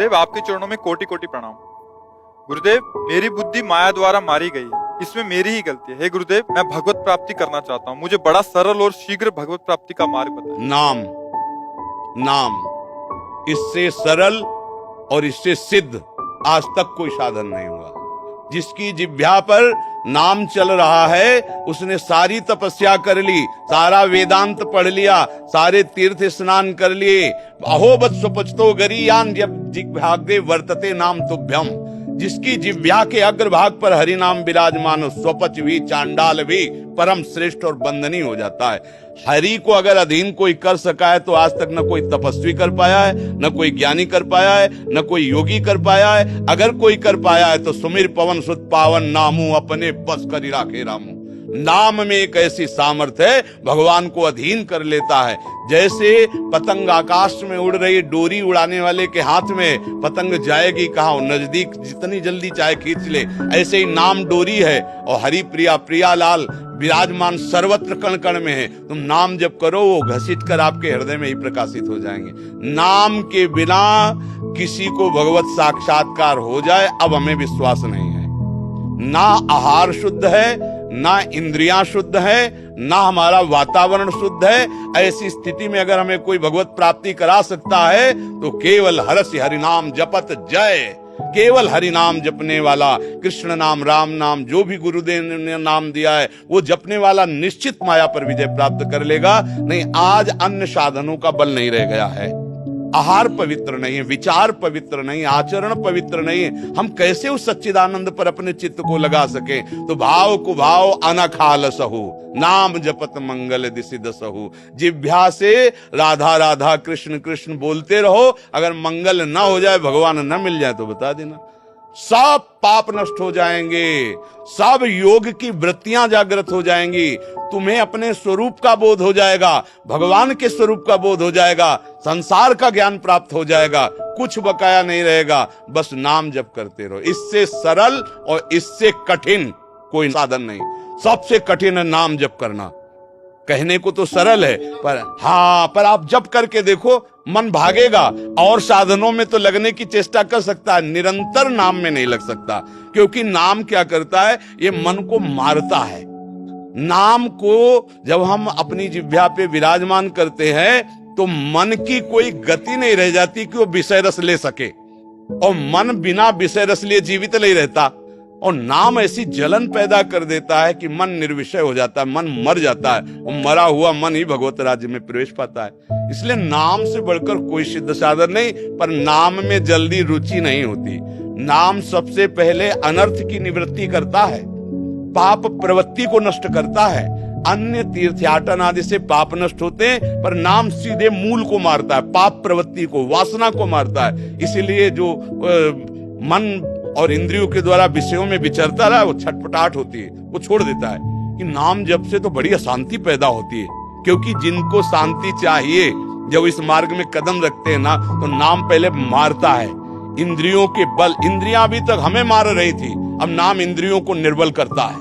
गुरुदेव, आपके चरणों में कोटि कोटि प्रणाम। गुरुदेव, मेरी बुद्धि माया द्वारा मारी गई है, इसमें मेरी ही गलती है। हे गुरुदेव, मैं भगवत प्राप्ति करना चाहता हूँ, मुझे बड़ा सरल और शीघ्र भगवत प्राप्ति का मार्ग बताइए। नाम, नाम, इससे सरल और इससे सिद्ध आज तक कोई साधन नहीं हुआ। जिसकी जिह्वा पर नाम चल रहा है उसने सारी तपस्या कर ली, सारा वेदांत पढ़ लिया, सारे तीर्थ स्नान कर लिए। अहो वत्स पचतो गरीयान जब जिह्वाग्रे वर्तते नाम तुभ्यम। जिसकी जिह्वा के अग्रभाग पर हरि नाम विराजमान हो, स्वपच भी चांडाल भी परम श्रेष्ठ और बंदनीय हो जाता है। हरि को अगर अधीन कोई कर सका है तो आज तक न कोई तपस्वी कर पाया है, न कोई ज्ञानी कर पाया है, न कोई योगी कर पाया है। अगर कोई कर पाया है तो सुमिर पवन सुत पावन, नामू अपने बस करी राखे रामू। नाम में एक ऐसी सामर्थ्य है, भगवान को अधीन कर लेता है। जैसे पतंग आकाश में उड़ रही, डोरी उड़ाने वाले के हाथ में पतंग जाएगी कहाँ, नजदीक जितनी जल्दी चाहे खींच ले। ऐसे ही नाम डोरी है और हरि प्रिया प्रियालाल विराजमान सर्वत्र कण कण में है। तुम नाम जप करो, वो घसीट कर आपके हृदय में ही प्रकाशित हो जाएंगे। नाम के बिना किसी को भगवत साक्षात्कार हो जाए अब हमें विश्वास नहीं है। ना आहार शुद्ध है, ना इंद्रियां शुद्ध है, ना हमारा वातावरण शुद्ध है। ऐसी स्थिति में अगर हमें कोई भगवत प्राप्ति करा सकता है तो केवल हरसि हरि नाम जपत जय। केवल हरि नाम जपने वाला, कृष्ण नाम, राम नाम, जो भी गुरुदेव ने नाम दिया है वो जपने वाला निश्चित माया पर विजय प्राप्त कर लेगा। नहीं, आज अन्य साधनों का बल नहीं रह गया है। आहार पवित्र नहीं है, विचार पवित्र नहीं, आचरण पवित्र नहीं है। हम कैसे उस सच्चिदानंद पर अपने चित्त को लगा सके? तो भाव को भाव अनखाल सहु, नाम जपत मंगल दिसि दसहु। जिह्वा से राधा राधा कृष्ण कृष्ण बोलते रहो, अगर मंगल ना हो जाए, भगवान न मिल जाए तो बता देना, सब पाप नष्ट हो जाएंगे, सब योग की वृत्तियां जागृत हो जाएंगी। तुम्हें अपने स्वरूप का बोध हो जाएगा, भगवान के स्वरूप का बोध हो जाएगा, संसार का ज्ञान प्राप्त हो जाएगा, कुछ बकाया नहीं रहेगा। बस नाम जप करते रहो। इससे सरल और इससे कठिन कोई साधन नहीं। सबसे कठिन है नाम जप करना। कहने को तो सरल है, पर आप जप करके देखो, मन भागेगा। और साधनों में तो लगने की चेष्टा कर सकता है, निरंतर नाम में नहीं लग सकता। क्योंकि नाम क्या करता है, ये मन को मारता है। नाम को जब हम अपनी जिह्वा पे विराजमान करते हैं तो मन की कोई गति नहीं रह जाती कि वो विषय रस ले सके, और मन बिना विषय रस लिए जीवित नहीं रहता। और नाम ऐसी जलन पैदा कर देता है कि मन निर्विषय हो जाता है, मन मर जाता है, और मरा हुआ मन ही भगवत राज्य में प्रवेश पाता है। इसलिए नाम से बढ़कर कोई सिद्ध साधन नहीं, पर नाम में जल्दी रुचि नहीं होती। नाम सबसे पहले अनर्थ की निवृत्ति करता है, पाप प्रवृत्ति को नष्ट करता है। अन्य तीर्थयाटन आदि से पाप नष्ट होते हैं, पर नाम सीधे मूल को मारता है, पाप प्रवृत्ति को, वासना को मारता है। इसीलिए जो मन और इंद्रियों के द्वारा विषयों में विचरता रहा, वो छटपटाहट होती है, वो छोड़ देता है। कि नाम जप से तो बड़ी अशांति पैदा होती है, क्योंकि जिनको शांति चाहिए, जब इस मार्ग में कदम रखते हैं ना, तो नाम पहले मारता है। इंद्रियों के बल, इंद्रियां अभी तक हमें मार रही थी, अब नाम इंद्रियों को निर्बल करता है,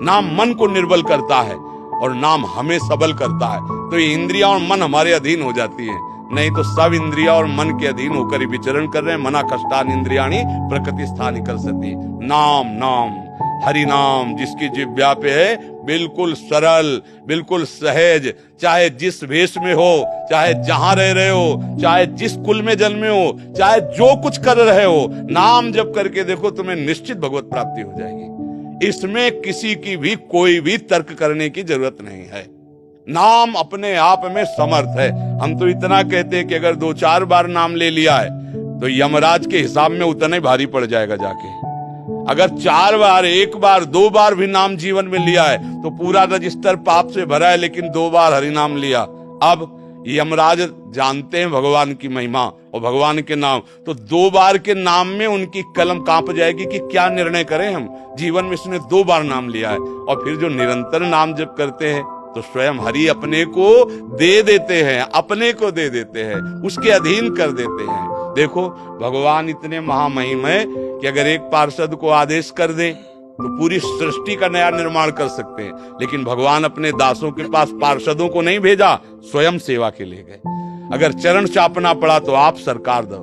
नाम मन को निर्बल करता है, और नाम हमें सबल करता है। तो ये इंद्रियां और मन हमारे अधीन हो जाती है। नहीं तो सब इंद्रिया और मन के अधीन होकर ही विचरण कर रहे हैं। मना कष्टान इंद्रियाणी प्रकृति स्थानी कर सकती। नाम, नाम, हरि नाम जिसकी जिह्वा पे है, बिल्कुल सरल, बिल्कुल सहज, चाहे जिस वेश में हो, चाहे जहां रह रहे हो, चाहे जिस कुल में जन्मे हो, चाहे जो कुछ कर रहे हो, नाम जप करके देखो, तुम्हें निश्चित भगवत प्राप्ति हो जाएगी। इसमें किसी की भी कोई भी तर्क करने की जरूरत नहीं है। नाम अपने आप में समर्थ है। हम तो इतना कहते हैं कि अगर 2-4 बार नाम ले लिया है तो यमराज के हिसाब में उतना ही भारी पड़ जाएगा जाके। अगर 4 बार, 1 बार, 2 बार भी नाम जीवन में लिया है तो पूरा रजिस्टर पाप से भरा है, लेकिन 2 बार हरि नाम लिया। अब यमराज जानते हैं भगवान की महिमा और भगवान के नाम, तो 2 बार के नाम में उनकी कलम कांप जाएगी कि क्या निर्णय करें हम। जीवन में इसने 2 बार नाम लिया है। और फिर जो निरंतर नाम जप करते हैं तो स्वयं हरि अपने को दे देते हैं, अपने को दे देते हैं, उसके अधीन कर देते हैं। देखो, भगवान इतने महामहिम है कि अगर एक पार्षद को आदेश कर दें तो पूरी सृष्टि का नया निर्माण कर सकते हैं। लेकिन भगवान अपने दासों के पास पार्षदों को नहीं भेजा, स्वयं सेवा के लिए गए। अगर चरण चापना पड़ा तो आप सरकार दो,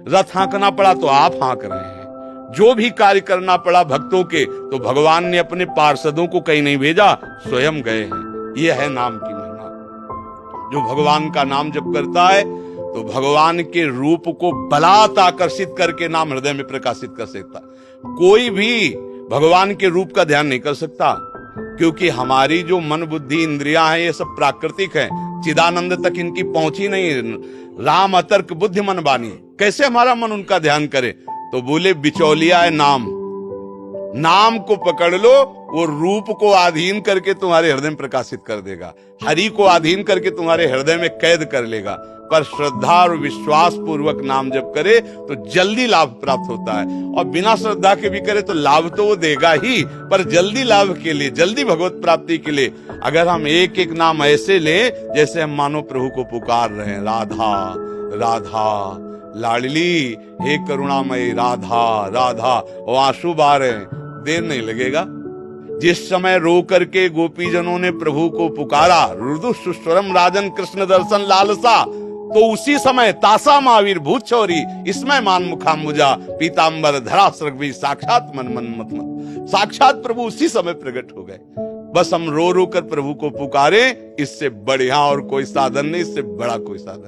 रथ हाँकना पड़ा तो आप हाँक रहे हैं, जो भी कार्य करना पड़ा भक्तों के तो भगवान ने अपने पार्षदों को कहीं नहीं भेजा, स्वयं गए हैं। यह है नाम की महिमा। जो भगवान का नाम जप करता है तो भगवान के रूप को बलात् आकर्षित करके नाम हृदय में प्रकाशित कर सकता। कोई भी भगवान के रूप का ध्यान नहीं कर सकता, क्योंकि हमारी जो मन बुद्धि इंद्रियां हैं ये सब प्राकृतिक हैं, चिदानंद तक इनकी पहुंची नहीं। राम अतर्क बुद्धि मन बानी, कैसे हमारा मन उनका ध्यान करे? तो बोले बिचौलिया है नाम, नाम को पकड़ लो, वो रूप को अधीन करके तुम्हारे हृदय में प्रकाशित कर देगा, हरि को अधीन करके तुम्हारे हृदय में कैद कर लेगा। पर श्रद्धा और विश्वास पूर्वक नाम जप करे तो जल्दी लाभ प्राप्त होता है, और बिना श्रद्धा के भी करे तो लाभ तो वो देगा ही, पर जल्दी लाभ के लिए, जल्दी भगवत प्राप्ति के लिए अगर हम एक एक नाम ऐसे लें जैसे हम मानो प्रभु को पुकार रहे हैं, राधा राधा लाडली, हे करुणामयी राधा राधा, वो आंसू बहा रहे हैं, देर नहीं लगेगा। जिस समय रो करके गोपीजनों ने प्रभु को पुकारा, रुदु सुस्वरम राजन कृष्ण दर्शन लालसा, तो उसी समय तासा महावीर भूत चौरी इसमें मान मुखाम्बुजा पीतांबर धरा सृग्वी साक्षात मन मन मत मत, साक्षात प्रभु उसी समय प्रकट हो गए। बस हम रो रो कर प्रभु को पुकारे, इससे बढ़िया और कोई साधन नहीं, इससे बड़ा कोई साधन नहीं।